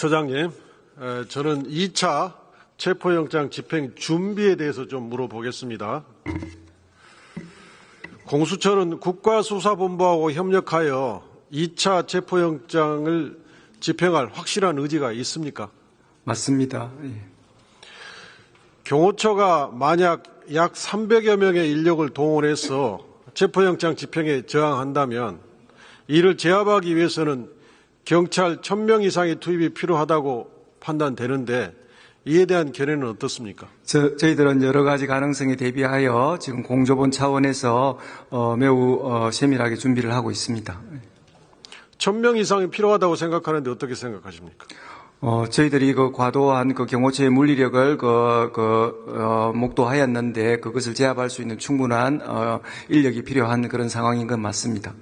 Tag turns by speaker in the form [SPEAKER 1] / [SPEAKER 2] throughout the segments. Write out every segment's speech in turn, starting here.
[SPEAKER 1] 처장님, 저는 2차 체포영장 집행 준비에 대해서 좀 물어보겠습니다. 공수처는 국가수사본부하고 협력하여 2차 체포영장을 집행할 확실한 의지가 있습니까?
[SPEAKER 2] 맞습니다. 예.
[SPEAKER 1] 경호처가 만약 약 300여 명의 인력을 동원해서 체포영장 집행에 저항한다면 이를 제압하기 위해서는 경찰 1000명 이상의 투입이 필요하다고 판단되는데 이에 대한 견해는 어떻습니까?
[SPEAKER 2] 저희들은 여러 가지 가능성에 대비하여 지금 공조본 차원에서 매우 세밀하게 준비를 하고 있습니다.
[SPEAKER 1] 1000명 이상이 필요하다고 생각하는데 어떻게 생각하십니까?
[SPEAKER 2] 저희들이 과도한 경호처의 물리력을 목도하였는데 그것을 제압할 수 있는 충분한 인력이 필요한 그런 상황인 건 맞습니다.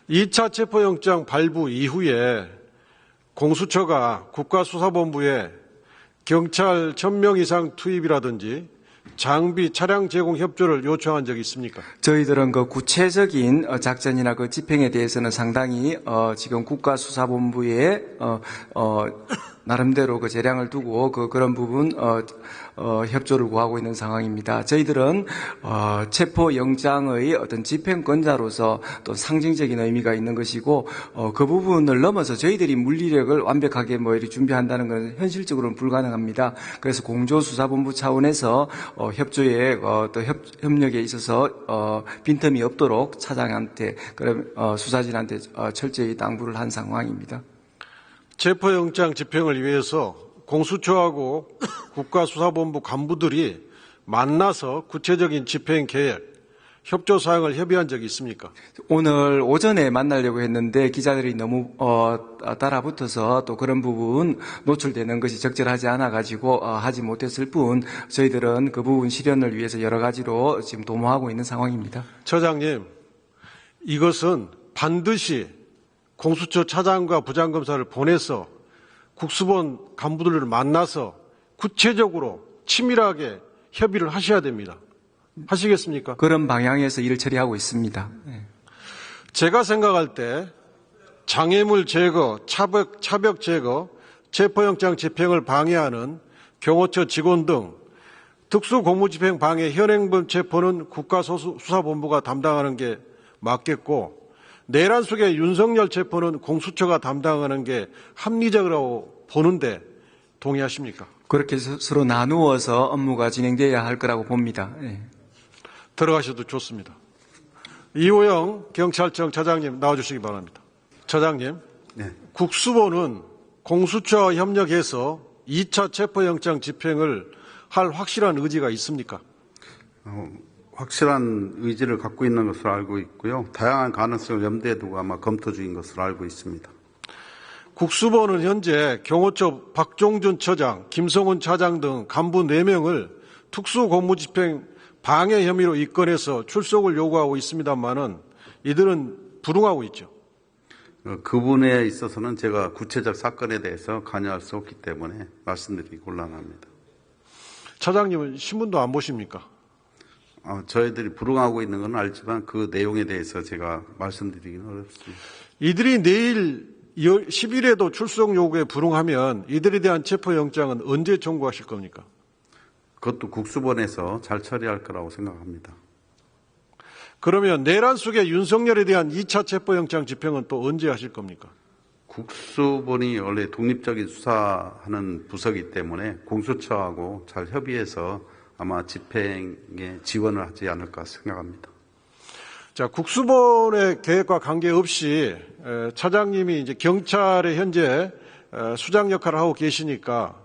[SPEAKER 1] 2차 체포영장 발부 이후에 공수처가 국가수사본부에 경찰 1000명 이상 투입이라든지 장비, 차량 제공 협조를 요청한 적이 있습니까?
[SPEAKER 2] 저희들은 구체적인 작전이나 집행에 대해서는 상당히 지금 국가수사본부에 나름대로 재량을 두고 그런 부분 협조를 구하고 있는 상황입니다. 저희들은 체포영장의 어떤 집행권자로서 또 상징적인 의미가 있는 것이고 그 부분을 넘어서 저희들이 물리력을 완벽하게 이렇게 준비한다는 것은 현실적으로는 불가능합니다. 그래서 공조수사본부 차원에서 협조에 또 협력에 있어서 빈틈이 없도록 차장한테 수사진한테 철저히 당부를 한 상황입니다.
[SPEAKER 1] 체포영장 집행을 위해서 공수처하고 국가수사본부 간부들이 만나서 구체적인 집행 계획, 협조 사항을 협의한 적이 있습니까?
[SPEAKER 2] 오늘 오전에 만나려고 했는데 기자들이 너무 따라붙어서 또 그런 부분 노출되는 것이 적절하지 않아가지고 하지 못했을 뿐 저희들은 그 부분 실현을 위해서 여러 가지로 지금 도모하고 있는 상황입니다.
[SPEAKER 1] 처장님, 이것은 반드시 공수처 차장과 부장검사를 보내서 국수본 간부들을 만나서 구체적으로 치밀하게 협의를 하셔야 됩니다. 하시겠습니까?
[SPEAKER 2] 그런 방향에서 일을 처리하고 있습니다. 네.
[SPEAKER 1] 제가 생각할 때 장애물 제거, 차벽 제거, 체포영장 집행을 방해하는 경호처 직원 등 특수공무집행 방해 현행범 체포는 국가수사본부가 담당하는 게 맞겠고 내란 속의 윤석열 체포는 공수처가 담당하는 게 합리적이라고 보는데 동의하십니까?
[SPEAKER 2] 그렇게 서로 나누어서 업무가 진행돼야 할 거라고 봅니다. 네.
[SPEAKER 1] 들어가셔도 좋습니다. 이호영 경찰청 차장님 나와주시기 바랍니다. 차장님,
[SPEAKER 3] 네.
[SPEAKER 1] 국수본은 공수처와 협력해서 2차 체포영장 집행을 할 확실한 의지가 있습니까?
[SPEAKER 3] 확실한 의지를 갖고 있는 것으로 알고 있고요. 다양한 가능성을 염두에 두고 아마 검토 중인 것으로 알고 있습니다.
[SPEAKER 1] 국수본은 현재 경호처 박종준 처장, 김성훈 차장 등 간부 4명을 특수공무집행 방해 혐의로 입건해서 출석을 요구하고 있습니다만은 이들은 불응하고 있죠.
[SPEAKER 3] 그분에 있어서는 제가 구체적 사건에 대해서 관여할 수 없기 때문에 말씀드리기 곤란합니다.
[SPEAKER 1] 차장님은 신문도 안 보십니까?
[SPEAKER 3] 저희들이 불응하고 있는 건 알지만 그 내용에 대해서 제가 말씀드리기는 어렵습니다.
[SPEAKER 1] 이들이 내일 10일에도 출석 요구에 불응하면 이들에 대한 체포영장은 언제 청구하실 겁니까?
[SPEAKER 3] 그것도 국수본에서 잘 처리할 거라고 생각합니다.
[SPEAKER 1] 그러면 내란 속의 윤석열에 대한 2차 체포영장 집행은 또 언제 하실 겁니까?
[SPEAKER 3] 국수본이 원래 독립적인 수사하는 부서이기 때문에 공수처하고 잘 협의해서 아마 집행에 지원을 하지 않을까 생각합니다.
[SPEAKER 1] 자, 국수본의 계획과 관계없이 차장님이 이제 경찰에 현재 수장 역할을 하고 계시니까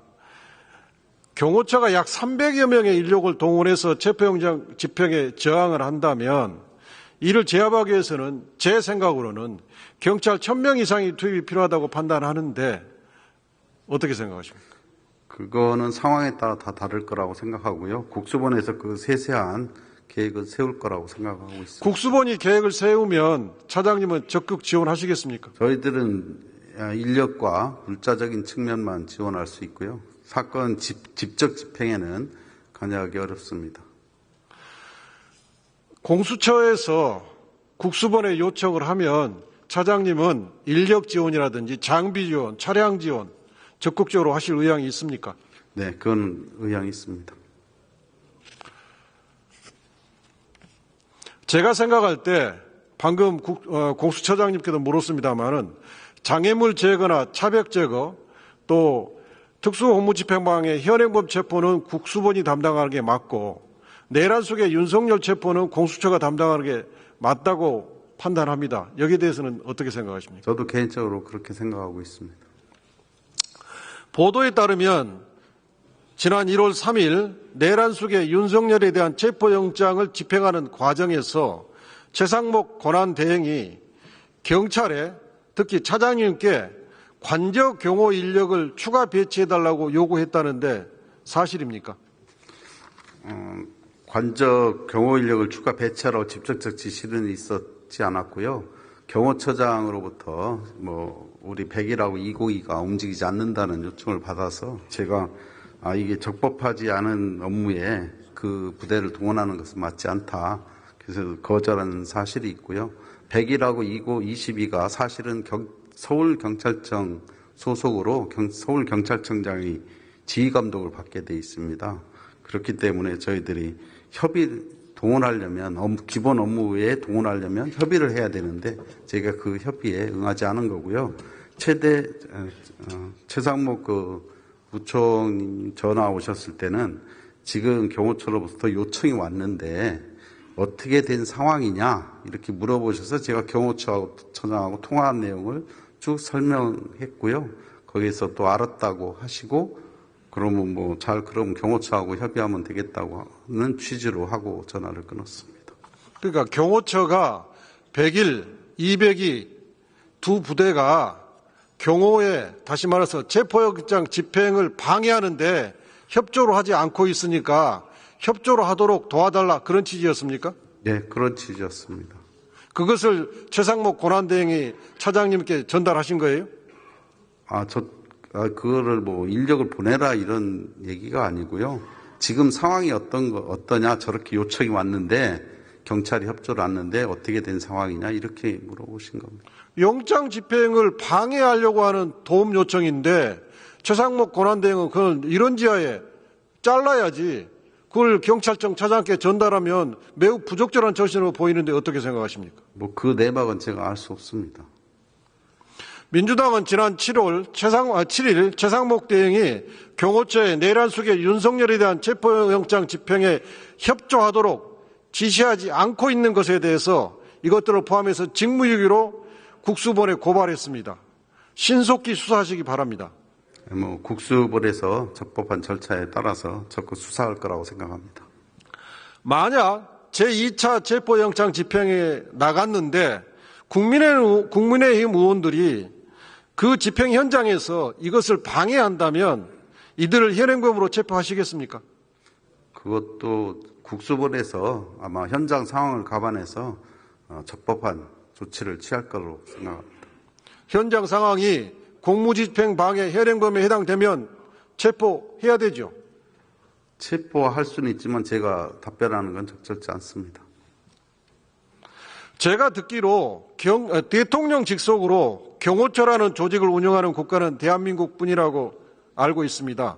[SPEAKER 1] 경호처가 약 300여 명의 인력을 동원해서 체포영장 집행에 저항을 한다면 이를 제압하기 위해서는 제 생각으로는 경찰 1000명 이상의 투입이 필요하다고 판단하는데 어떻게 생각하십니까?
[SPEAKER 3] 그거는 상황에 따라 다 다를 거라고 생각하고요. 국수본에서 그 세세한 계획을 세울 거라고 생각하고 있습니다.
[SPEAKER 1] 국수본이 계획을 세우면 차장님은 적극 지원하시겠습니까?
[SPEAKER 3] 저희들은 인력과 물자적인 측면만 지원할 수 있고요. 사건 직접 집행에는 관여하기 어렵습니다.
[SPEAKER 1] 공수처에서 국수본에 요청을 하면 차장님은 인력 지원이라든지 장비 지원, 차량 지원, 적극적으로 하실 의향이 있습니까?
[SPEAKER 3] 네, 그건 의향이 있습니다.
[SPEAKER 1] 제가 생각할 때 방금 공수처장님께도 물었습니다마는 장애물 제거나 차벽 제거 또 특수홍무집행방해 현행범 체포는 국수본이 담당하는 게 맞고 내란 속의 윤석열 체포는 공수처가 담당하는 게 맞다고 판단합니다. 여기에 대해서는 어떻게 생각하십니까?
[SPEAKER 3] 저도 개인적으로 그렇게 생각하고 있습니다.
[SPEAKER 1] 보도에 따르면 지난 1월 3일 내란 속의 윤석열에 대한 체포영장을 집행하는 과정에서 최상목 권한대행이 경찰에 특히 차장님께 관저 경호 인력을 추가 배치해달라고 요구했다는데 사실입니까?
[SPEAKER 3] 관저 경호 인력을 추가 배치하라고 직접적 지시는 있었지 않았고요. 경호처장으로부터 우리 100이라고 202가 움직이지 않는다는 요청을 받아서 제가 이게 적법하지 않은 업무에 그 부대를 동원하는 것은 맞지 않다. 그래서 거절하는 사실이 있고요. 100이라고 22가 사실은 서울경찰청 소속으로 서울경찰청장이 지휘감독을 받게 돼 있습니다. 그렇기 때문에 저희들이 동원하려면 기본 업무 외에 동원하려면 협의를 해야 되는데 저희가 그 협의에 응하지 않은 거고요. 최상목 부총님 전화 오셨을 때는 지금 경호처로부터 요청이 왔는데 어떻게 된 상황이냐 이렇게 물어보셔서 제가 경호처장하고 통화한 내용을 쭉 설명했고요. 거기서 또 알았다고 하시고 그러면 그럼 경호처하고 협의하면 되겠다고 하는 취지로 하고 전화를 끊었습니다.
[SPEAKER 1] 그러니까 경호처가 100일, 200이 두 부대가 경호에 다시 말해서 체포영장 집행을 방해하는데 협조를 하지 않고 있으니까 협조를 하도록 도와달라 그런 취지였습니까?
[SPEAKER 3] 네, 그런 취지였습니다.
[SPEAKER 1] 그것을 최상목 권한대행이 차장님께 전달하신 거예요?
[SPEAKER 3] 그거를 인력을 보내라 이런 얘기가 아니고요. 지금 상황이 어떠냐 저렇게 요청이 왔는데 경찰이 협조를 않는데 어떻게 된 상황이냐 이렇게 물어보신 겁니다.
[SPEAKER 1] 영장 집행을 방해하려고 하는 도움 요청인데 최상목 권한대행은 그건 이런 지하에 잘라야지 그걸 경찰청 차장께 전달하면 매우 부적절한 처신으로 보이는데 어떻게 생각하십니까?
[SPEAKER 3] 그 내막은 제가 알 수 없습니다.
[SPEAKER 1] 민주당은 지난 7일 최상목 대행이 경호처에 내란 속의 윤석열에 대한 체포영장 집행에 협조하도록 지시하지 않고 있는 것에 대해서 이것들을 포함해서 직무유기로 국수본에 고발했습니다. 신속히 수사하시기 바랍니다.
[SPEAKER 3] 국수본에서 적법한 절차에 따라서 적극 수사할 거라고 생각합니다.
[SPEAKER 1] 만약 제2차 체포영장 집행에 나갔는데 국민의힘 의원들이 그 집행 현장에서 이것을 방해한다면 이들을 현행범으로 체포하시겠습니까?
[SPEAKER 3] 그것도 국수본에서 아마 현장 상황을 감안해서 적법한 조치를 취할 거로 생각합니다.
[SPEAKER 1] 현장 상황이 공무집행 방해 현행범에 해당되면 체포해야 되죠.
[SPEAKER 3] 체포할 수는 있지만 제가 답변하는 건 적절치 않습니다.
[SPEAKER 1] 제가 듣기로 대통령 직속으로 경호처라는 조직을 운영하는 국가는 대한민국뿐이라고 알고 있습니다.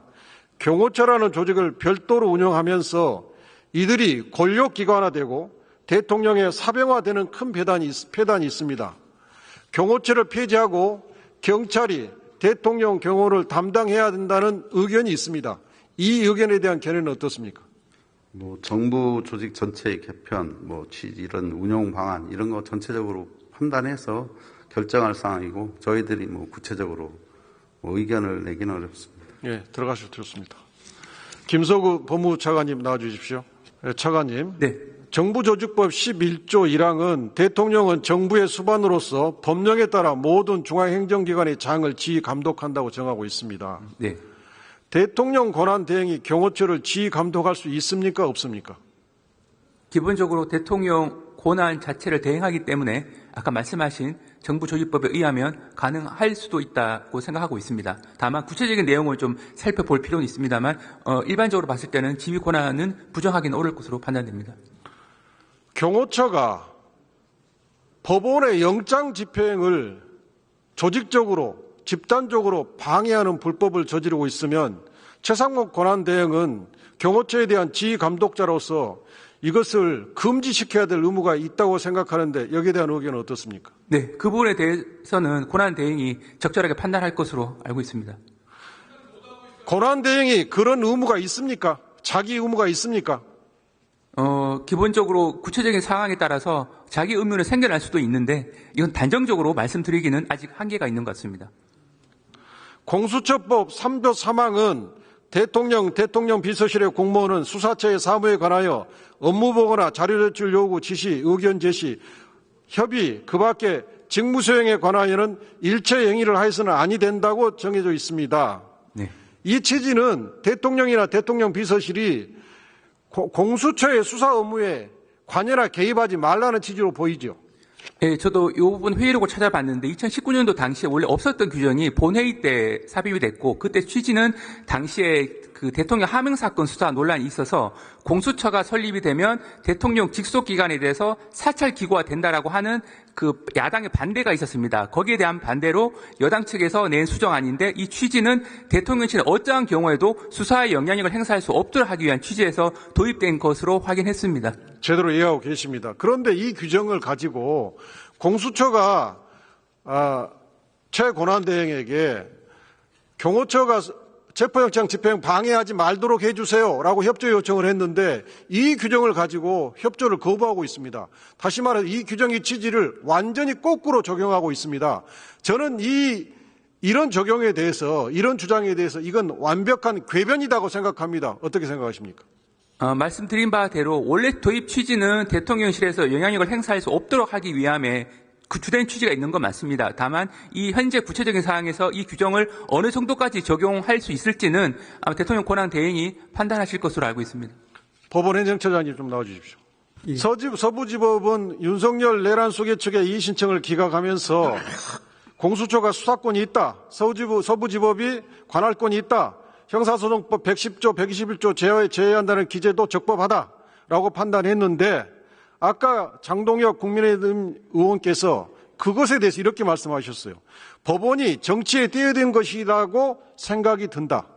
[SPEAKER 1] 경호처라는 조직을 별도로 운영하면서 이들이 권력기관화되고 대통령의 사병화되는 큰 폐단이 있습니다. 경호처를 폐지하고 경찰이 대통령 경호를 담당해야 된다는 의견이 있습니다. 이 의견에 대한 견해는 어떻습니까?
[SPEAKER 3] 정부 조직 전체의 개편, 이런 운영 방안 이런 거 전체적으로 판단해서 결정할 사항이고 저희들이 구체적으로 의견을 내기는 어렵습니다.
[SPEAKER 1] 예, 들어가셔도 좋습니다. 김서구 법무차관님 나와주십시오. 차관님.
[SPEAKER 2] 네.
[SPEAKER 1] 정부조직법 11조 1항은 대통령은 정부의 수반으로서 법령에 따라 모든 중앙행정기관의 장을 지휘 감독한다고 정하고 있습니다.
[SPEAKER 2] 네.
[SPEAKER 1] 대통령 권한 대행이 경호처를 지휘 감독할 수 있습니까? 없습니까?
[SPEAKER 4] 기본적으로 대통령 권한 자체를 대행하기 때문에 아까 말씀하신 정부조직법에 의하면 가능할 수도 있다고 생각하고 있습니다. 다만 구체적인 내용을 좀 살펴볼 필요는 있습니다만 일반적으로 봤을 때는 지휘 권한은 부정하기는 어려울 것으로 판단됩니다.
[SPEAKER 1] 경호처가 법원의 영장 집행을 조직적으로 집단적으로 방해하는 불법을 저지르고 있으면 최상목 권한대행은 경호처에 대한 지휘감독자로서 이것을 금지시켜야 될 의무가 있다고 생각하는데 여기에 대한 의견은 어떻습니까?
[SPEAKER 4] 네, 그 부분에 대해서는 권한대행이 적절하게 판단할 것으로 알고 있습니다.
[SPEAKER 1] 권한대행이 그런 의무가 있습니까? 자기 의무가 있습니까?
[SPEAKER 4] 기본적으로 구체적인 상황에 따라서 자기 의무는 생겨날 수도 있는데 이건 단정적으로 말씀드리기는 아직 한계가 있는 것 같습니다.
[SPEAKER 1] 공수처법 3조 3항은 대통령 비서실의 공무원은 수사처의 사무에 관하여 업무 보고나 자료 제출 요구, 지시, 의견 제시, 협의, 그 밖에 직무 수행에 관하여는 일체 행위를 하여서는 아니 된다고 정해져 있습니다.
[SPEAKER 4] 네.
[SPEAKER 1] 이 취지는 대통령이나 대통령 비서실이 공수처의 수사 업무에 관여나 개입하지 말라는 취지로 보이죠.
[SPEAKER 4] 네, 저도 이 부분 회의록을 찾아봤는데 2019년도 당시에 원래 없었던 규정이 본회의 때 삽입이 됐고 그때 취지는 당시에 그 대통령 하명 사건 수사 논란이 있어서 공수처가 설립이 되면 대통령 직속 기관에 대해서 사찰 기구화 된다라고 하는 그 야당의 반대가 있었습니다. 거기에 대한 반대로 여당 측에서 낸 수정안인데 이 취지는 대통령실은 어떠한 경우에도 수사에 영향력을 행사할 수 없도록 하기 위한 취지에서 도입된 것으로 확인했습니다.
[SPEAKER 1] 제대로 이해하고 계십니다. 그런데 이 규정을 가지고 공수처가 최권한대행에게 경호처가 체포영장 집행 방해하지 말도록 해주세요라고 협조 요청을 했는데 이 규정을 가지고 협조를 거부하고 있습니다. 다시 말해서 이 규정의 취지를 완전히 거꾸로 적용하고 있습니다. 저는 이런 적용에 대해서 이런 주장에 대해서 이건 완벽한 궤변이라고 생각합니다. 어떻게 생각하십니까?
[SPEAKER 4] 말씀드린 바대로 원래 도입 취지는 대통령실에서 영향력을 행사할 수 없도록 하기 위함에 그 주된 취지가 있는 건 맞습니다. 다만 이 현재 구체적인 사항에서 이 규정을 어느 정도까지 적용할 수 있을지는 아마 대통령 권한 대행이 판단하실 것으로 알고 있습니다.
[SPEAKER 1] 법원 행정처장님 좀 나와주십시오.
[SPEAKER 5] 예.
[SPEAKER 1] 서부지법은 윤석열 내란 수계 측의 이의 신청을 기각하면서 공수처가 수사권이 있다. 서부지법이 관할권이 있다. 형사소송법 110조, 121조 제외한다는 기재도 적법하다라고 판단했는데 아까 장동혁 국민의힘 의원께서 그것에 대해서 이렇게 말씀하셨어요. 법원이 정치에 뛰어든 것이라고 생각이 든다.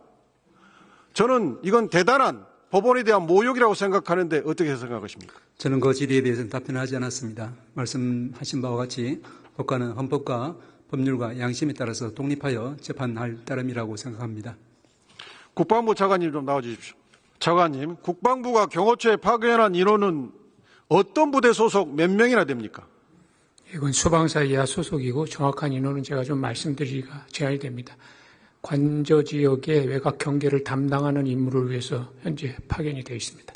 [SPEAKER 1] 저는 이건 대단한 법원에 대한 모욕이라고 생각하는데 어떻게 생각하십니까?
[SPEAKER 5] 저는 그 질의에 대해서는 답변하지 않았습니다. 말씀하신 바와 같이 법관은 헌법과 법률과 양심에 따라서 독립하여 재판할 따름이라고 생각합니다.
[SPEAKER 1] 국방부 차관님 좀 나와주십시오. 차관님, 국방부가 경호처에 파견한 인원은 어떤 부대 소속 몇 명이나 됩니까?
[SPEAKER 6] 이건 소방사 이하 소속이고 정확한 인원은 제가 좀 말씀드리기가 제한이 됩니다. 관저 지역의 외곽 경계를 담당하는 임무를 위해서 현재 파견이 되어 있습니다.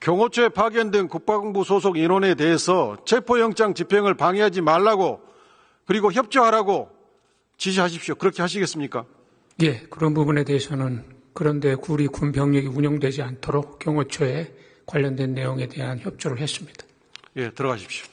[SPEAKER 1] 경호처에 파견된 국방부 소속 인원에 대해서 체포영장 집행을 방해하지 말라고 그리고 협조하라고 지시하십시오. 그렇게 하시겠습니까?
[SPEAKER 6] 예, 그런 부분에 대해서는 그런데 우리 군 병력이 운영되지 않도록 경호처에 관련된 내용에 대한 협조를 했습니다.
[SPEAKER 1] 예, 들어가십시오.